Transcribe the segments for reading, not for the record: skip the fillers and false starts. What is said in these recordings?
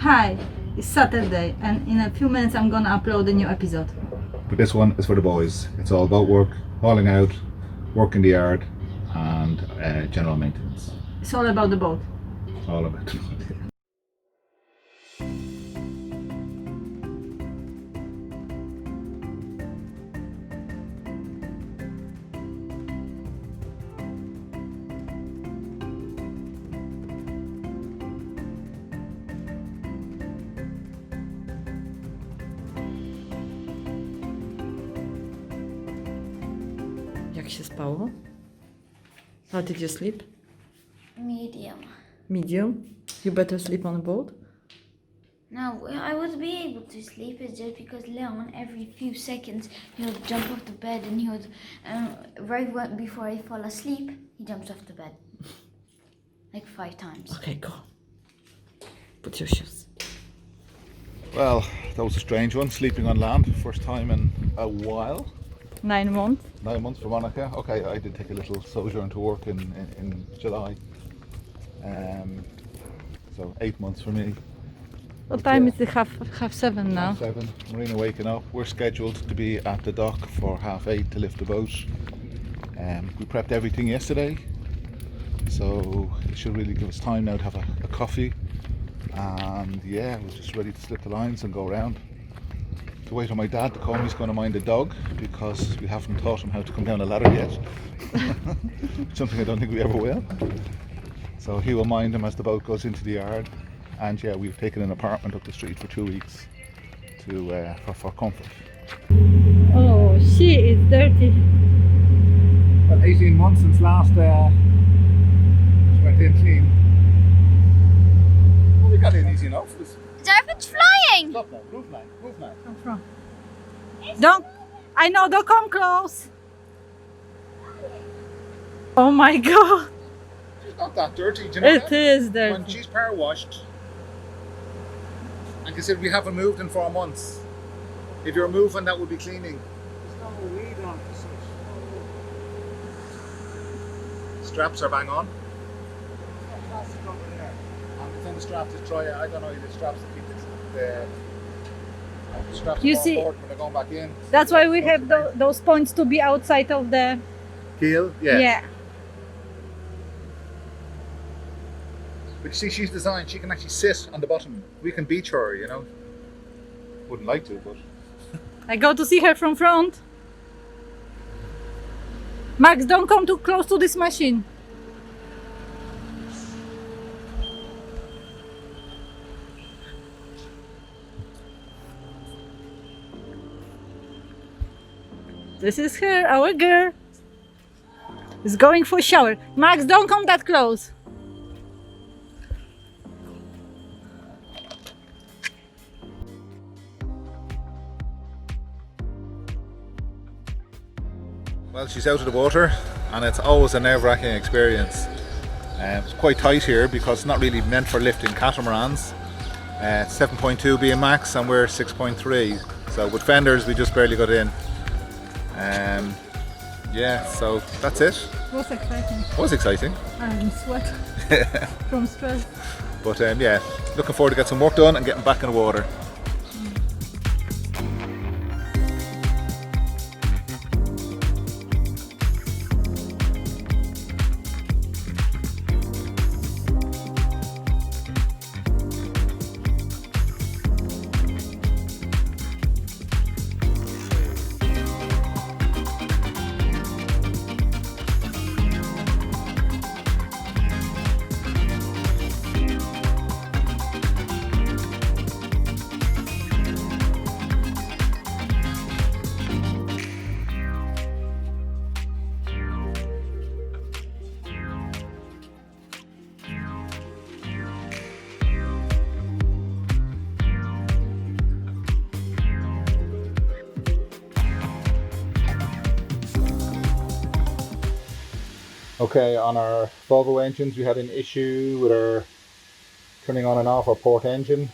Hi, it's Saturday and in a few minutes I'm gonna upload a new episode. But this one is for the boys. It's all about work, hauling out, work in the yard and general maintenance. It's all about the boat. All of it. Jak się spało? How did you sleep? Medium. Medium? You better sleep on a boat? No, I would be able to sleep. It's just because Leon, every few seconds, he would jump off the bed and he would, before I fall asleep, he jumps off the bed. Like 5 times. Okay, go. Put your shoes. Well, that was a strange one, sleeping on land, first time in a while. 9 months. 9 months for Monica. Okay, I did take a little sojourn to work in July. So 8 months for me. What time is it? Half 7 now. 7. Marina waking up. We're scheduled to be at the dock for 8:30 to lift the boat. We prepped everything yesterday, so it should really give us time now to have a coffee. And yeah, we're just ready to slip the lines and go around. To wait on my dad to come. He's going to mind the dog because we haven't taught him how to come down a ladder yet. Something I don't think we ever will. So he will mind him as the boat goes into the yard. And yeah, we've taken an apartment up the street for 2 weeks to for comfort. Oh, she is dirty. Well, 18 months since last she went in clean. Well, we got in easy enough. It's flying! Stop now, move now, move now. Come from. Don't. I know. Don't come close. Oh my God! She's not that dirty, do you know It that? is dirty. When she's power washed, and consider we haven't moved in 4 months. If you're moving, that would be cleaning. There's no weed on it. Straps are bang on. And within the straps is try. I don't know the straps that keep the straps You more see- important when they're going back in. That's why we have those points to be outside of the. Keel, yeah. Yeah. But you see, she's designed. She can actually sit on the bottom. We can beach her, you know. Wouldn't like to, but. I go to see her from front. Max, don't come too close to this machine. This is her, our girl. Is going for a shower. Max, don't come that close. Well, she's out of the water, and it's always a nerve-wracking experience. It's quite tight here because it's not really meant for lifting catamarans. 7.2 being max, and we're 6.3. So with fenders, we just barely got in. Yeah, so that's it. It was exciting. It was exciting, I'm sweat from stress. but yeah, looking forward to get some work done and getting back in the water. Okay, on our Volvo engines we had an issue with our turning on and off our port engine.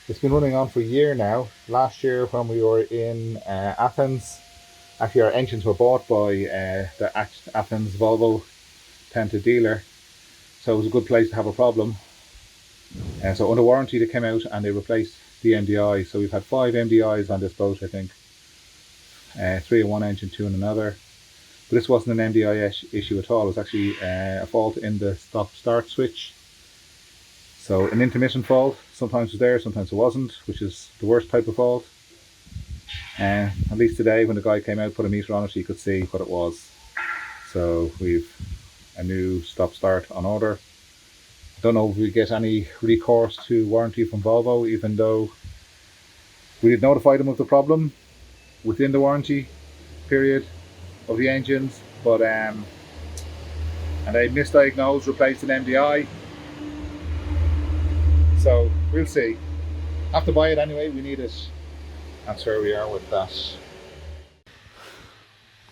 It's been running on for a year now. Last year when we were in Athens, actually our engines were bought by the Athens Volvo Penta dealer, so it was a good place to have a problem. So under warranty they came out and they replaced the MDI. So we've had 5 MDIs on this boat, I think. 3 in one engine, 2 in another. But this wasn't an MDI issue at all. It was actually a fault in the stop-start switch. So an intermittent fault. Sometimes it was there, sometimes it wasn't, which is the worst type of fault. At least today, when the guy came out, put a meter on it, he could see what it was. So we've a new stop-start on order. I don't know if we get any recourse to warranty from Volvo, even though we had notified them of the problem within the warranty period of the engines, but and they misdiagnosed, replaced an MDI. So we'll see. Have to buy it anyway, we need it. That's where we are with that.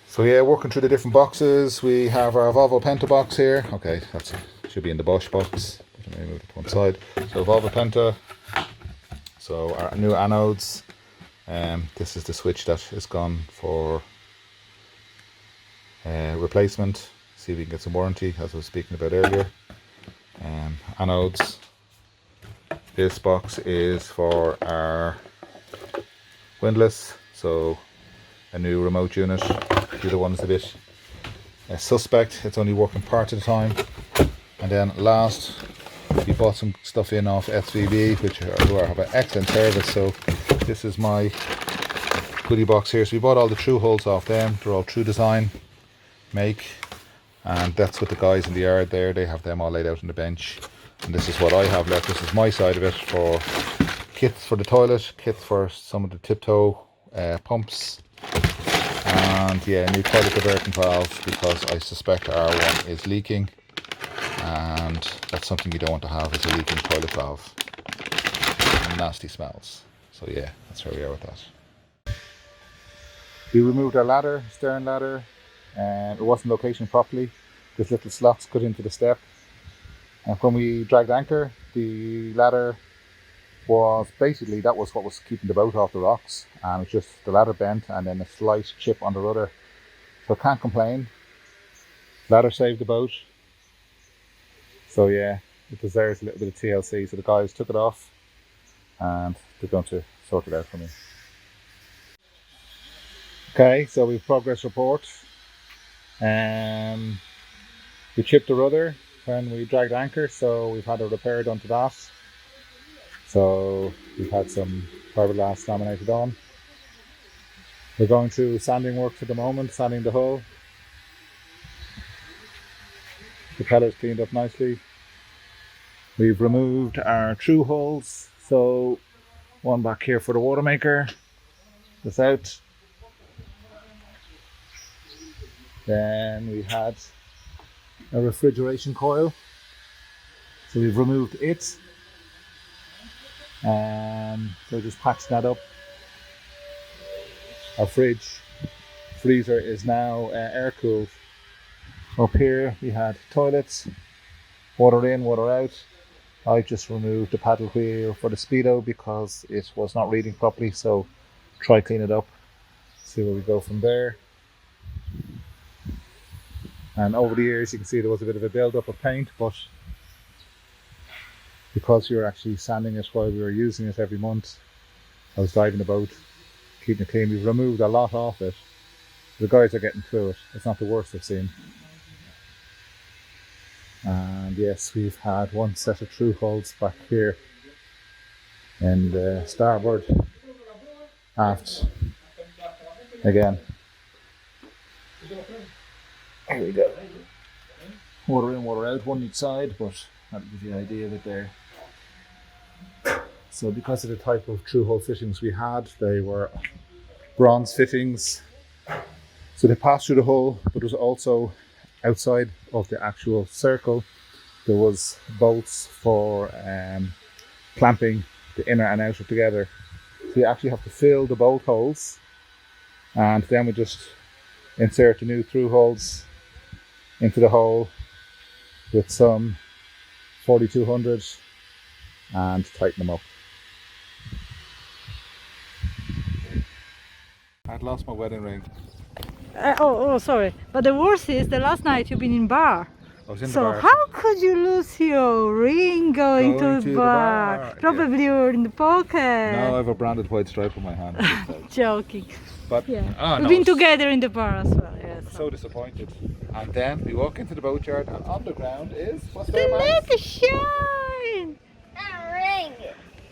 So yeah, working through the different boxes. We have our Volvo Penta box here. Okay, that should be in the Bosch box. Let me move it to one side. So Volvo Penta. So our new anodes. This is the switch that is gone for replacement. See if we can get some warranty, as I was speaking about earlier. Anodes. This box is for our windlass. So a new remote unit. The other one's a bit suspect. It's only working part of the time. And then last, we bought some stuff in off S3Ep, who have an excellent service. So this is my goodie box here. So we bought all the true holes off them. They're all true design, make, and that's what the guys in the yard there. They have them all laid out on the bench. And this is what I have left. This is my side of it, for kits for the toilet, kits for some of the tiptoe pumps. And yeah, new toilet diverting valves, because I suspect our one is leaking, and that's something you don't want to have, is a leaking toilet valve. And nasty smells. So yeah, that's where we are with that. We removed our ladder, stern ladder, and it wasn't located properly. There's little slots cut into the step. And when we dragged anchor, the ladder was basically, that was what was keeping the boat off the rocks, and it's just the ladder bent and then a slight chip on the rudder. So I can't complain. Ladder saved the boat. So yeah, it deserves a little bit of TLC. So the guys took it off and they're going to sort it out for me. Okay, so we've progress report. We chipped the rudder when we dragged anchor, so we've had a repair done to that. So we've had some fiberglass laminated on. We're going through sanding work at the moment, sanding the hull. The propeller's cleaned up nicely. We've removed our true holes. So one back here for the water maker. That's out. Then we had a refrigeration coil. So we've removed it. So just patching that up. Our freezer is now air cooled. Up here we had toilets, water in, water out. I just removed the paddle wheel for the speedo because it was not reading properly, so try clean it up, see where we go from there. And over the years you can see there was a bit of a build up of paint, but because we were actually sanding it while we were using it every month, I was driving the boat, keeping it clean. We've removed a lot off it. The guys are getting through it. It's not the worst I've seen. And yes, we've had one set of true holes back here in the starboard aft. Again, here we go. Water in, water out, one each side, but that'll give you an idea of it there. So because of the type of true hole fittings we had, they were bronze fittings. So they passed through the hole, but there was also outside of the actual circle, there was bolts for clamping the inner and outer together. So you actually have to fill the bolt holes, and then we just insert the new through holes into the hole with some 4200 and tighten them up. I'd lost my wedding ring. Sorry. But the worst is the last night you've been in bar. I was in the So bar. how could you lose your ring going to the bar? Yeah. Probably you were in the pocket. No, I have a branded white stripe on my hand. Joking. But Yeah. oh, We've no, been it's together in the bar as well. Yes. so disappointed. And then we walk into the boatyard, and on the ground is what's The there, Max? little shine. A ring.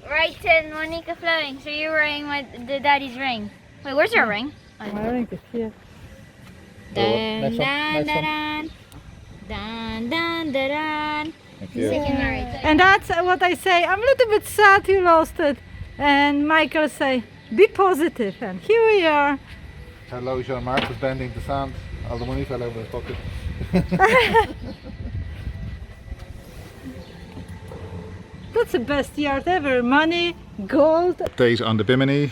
Right to Monica Flowing. So you're wearing the daddy's ring. Wait, where's your ring? My ring is here. Dun, Next one, dun, next one. dun, dun, dun, dun, dun. Thank you. Second marriage. And that's what I say. I'm a little bit sad you lost it. And Michael say, be positive. And here we are. Hello, Jean Mark was bending the sand. All the money fell out of his pocket. That's the best yard ever. Money, gold. Date on the Bimini.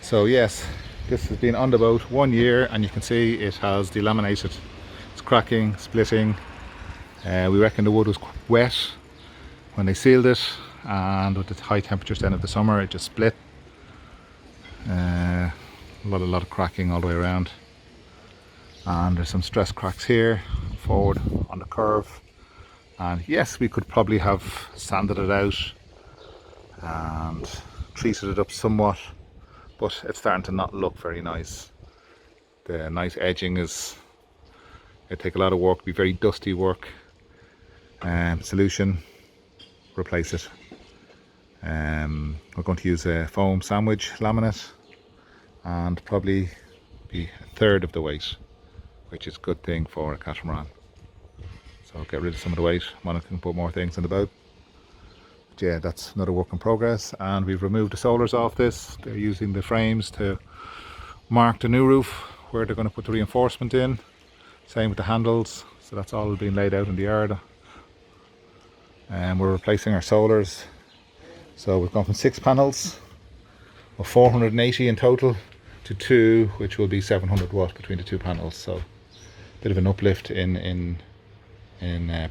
So yes, this has been on the boat 1 year, and you can see it has delaminated. It's cracking, splitting. We reckon the wood was wet when they sealed it, and with the high temperatures then of the summer it just split. A lot of cracking all the way around, and there's some stress cracks here forward on the curve. And yes, we could probably have sanded it out and treated it up somewhat, but it's starting to not look very nice. The nice edging it'd take a lot of work, be very dusty work. Solution, replace it. We're going to use a foam sandwich laminate, and probably be a third of the weight, which is a good thing for a catamaran. So I'll get rid of some of the weight. Monica can put more things in the boat. But yeah, that's another work in progress. And we've removed the solars off this. They're using the frames to mark the new roof where they're going to put the reinforcement in. Same with the handles. So that's all being laid out in the yard. And we're replacing our solars. So we've gone from 6 panels of 480 in total to 2, which will be 700 watt between the 2 panels. So a bit of an uplift in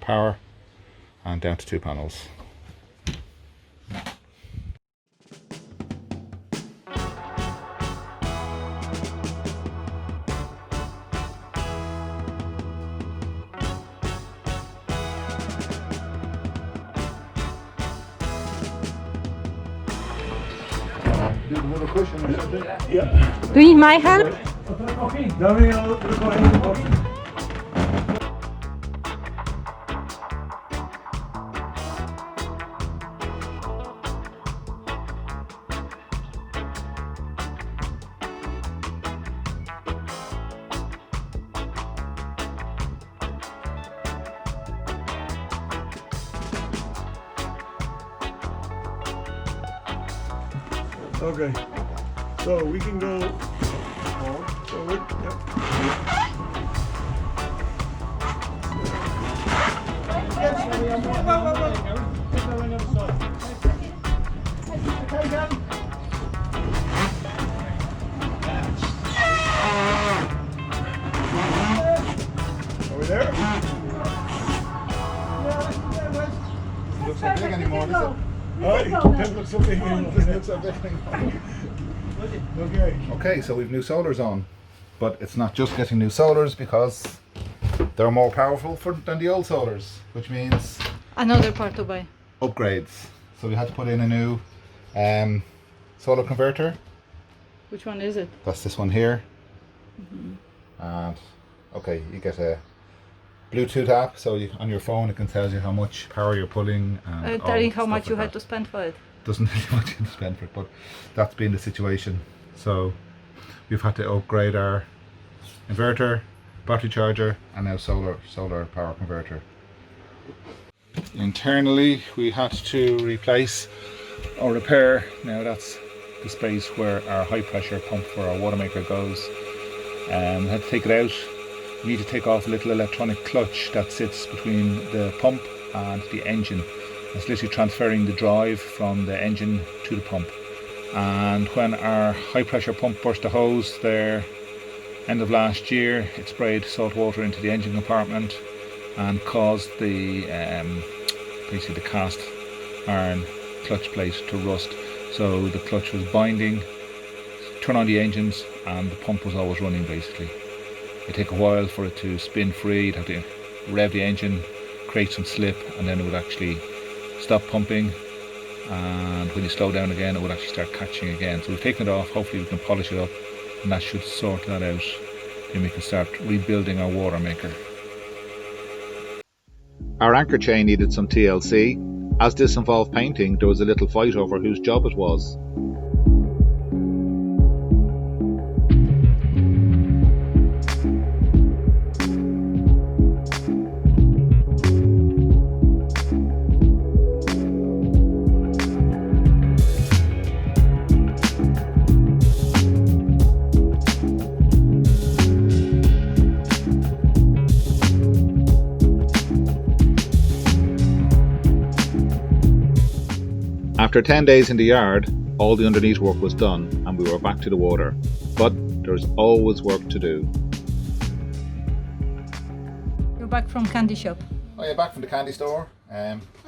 power, and down to 2 panels. Do you need my help? Okay, so we can go forward. Yep. Are we there? Looks so big anymore, does it? It doesn't look so big anymore. Doesn't look so big anymore. Okay. Okay, so we've new solars on, but it's not just getting new solars, because they're more powerful than the old solars, which means Another part to buy. upgrades. So we had to put in a new solar converter. Which one is it? That's this one here. And okay, you get a Bluetooth app, so on your phone it can tell you how much power you're pulling. And Telling how stuff much like you that. had to spend for it. Doesn't tell you much you to spend for it, but that's been the situation. So we've had to upgrade our inverter, battery charger, and now solar power converter. Internally we had to replace or repair, now that's the space where our high pressure pump for our water maker goes. We had to take it out. We need to take off a little electronic clutch that sits between the pump and the engine. It's literally transferring the drive from the engine to the pump. And when our high pressure pump burst the hose there end of last year, it sprayed salt water into the engine compartment and caused the basically the cast iron clutch plate to rust. So the clutch was binding, turn on the engines, and the pump was always running basically. It'd take a while for it to spin free. You'd have to rev the engine, create some slip, and then it would actually stop pumping, and when you slow down again it would actually start catching again. So we've taken it off, hopefully we can polish it up, and that should sort that out. Then we can start rebuilding our water maker. Our anchor chain needed some TLC. As this involved painting, there was a little fight over whose job it was. After 10 days in the yard, all the underneath work was done and we were back to the water. But there's always work to do. You're back from candy shop. Oh yeah, back from the candy store.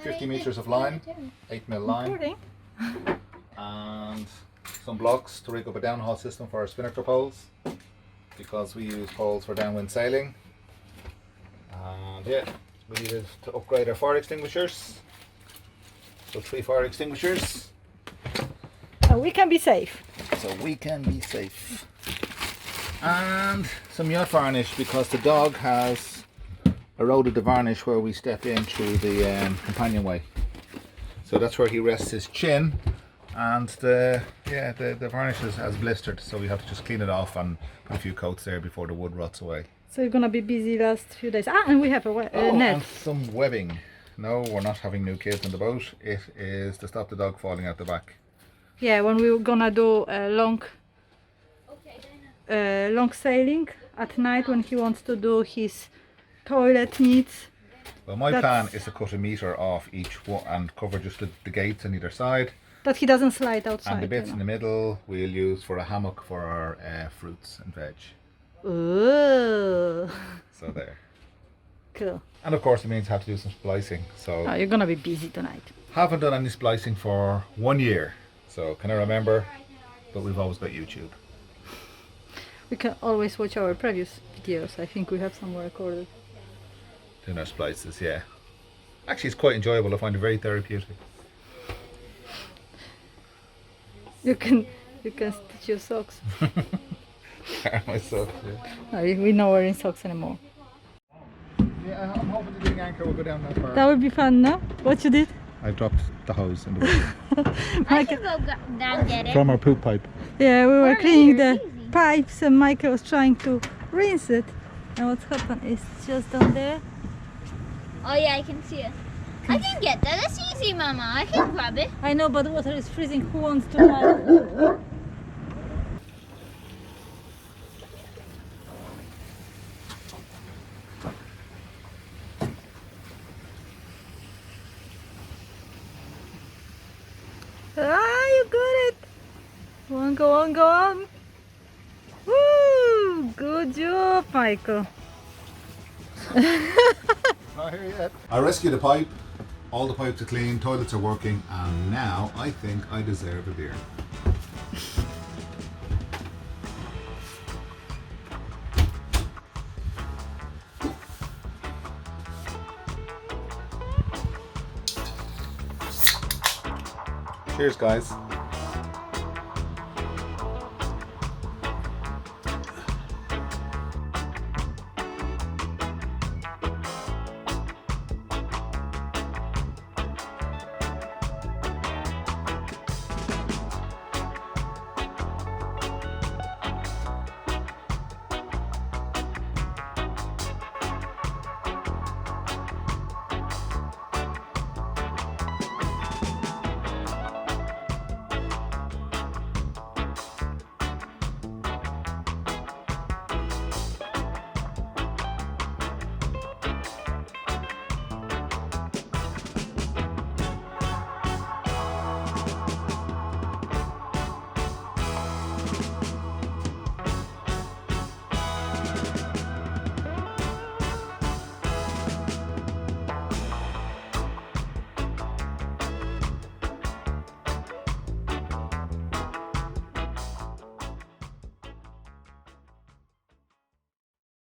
50 metres of line, 8mm line, Recording. and some blocks to rig up a downhaul system for our spinnaker poles, because we use poles for downwind sailing. And yeah, we needed to upgrade our fire extinguishers. So 3 fire extinguishers, So we can be safe. And some yacht varnish, because the dog has eroded the varnish where we step in through the companionway. So that's where he rests his chin, and the varnish has blistered, so we have to just clean it off and put a few coats there before the wood rots away. So you're gonna be busy last few days. Ah, and we have a net. And some webbing. No, we're not having new kids on the boat. It is to stop the dog falling out the back. Yeah, when we were gonna do a long sailing at night, when he wants to do his toilet needs. Well, my plan is to cut a metre off each one and cover just the gates on either side. That he doesn't slide outside. And the bits in the middle we'll use for a hammock for our fruits and veg. Ooh. So there. Cool. And of course it means I have to do some splicing. So Oh, you're gonna be busy tonight. haven't done any splicing for 1 year. So can I remember? But we've always got YouTube. We can always watch our previous videos. I think we have some recorded. Doing our splices, yeah. Actually it's quite enjoyable. I find it very therapeutic. You can stitch your socks. My socks, yeah. No, we're not wearing socks anymore. Yeah, I'm hoping the big anchor will go down that far. That would be fun, no? What you did? I dropped the hose in the water. I can go down get it. From our poop pipe. Yeah, we were We're cleaning here, the easy. pipes and Michael was trying to rinse it. And what's happened is just down there. Oh yeah, I can see it. I can get that. That's easy, Mama. I can grab it. I know, but the water is freezing. Who wants to have? Ah, you got it! Go on, go on, go on! Woo! Good job, Michael. Not here yet. I rescued a pipe. All the pipes are clean, toilets are working, and now I think I deserve a beer. Cheers, guys.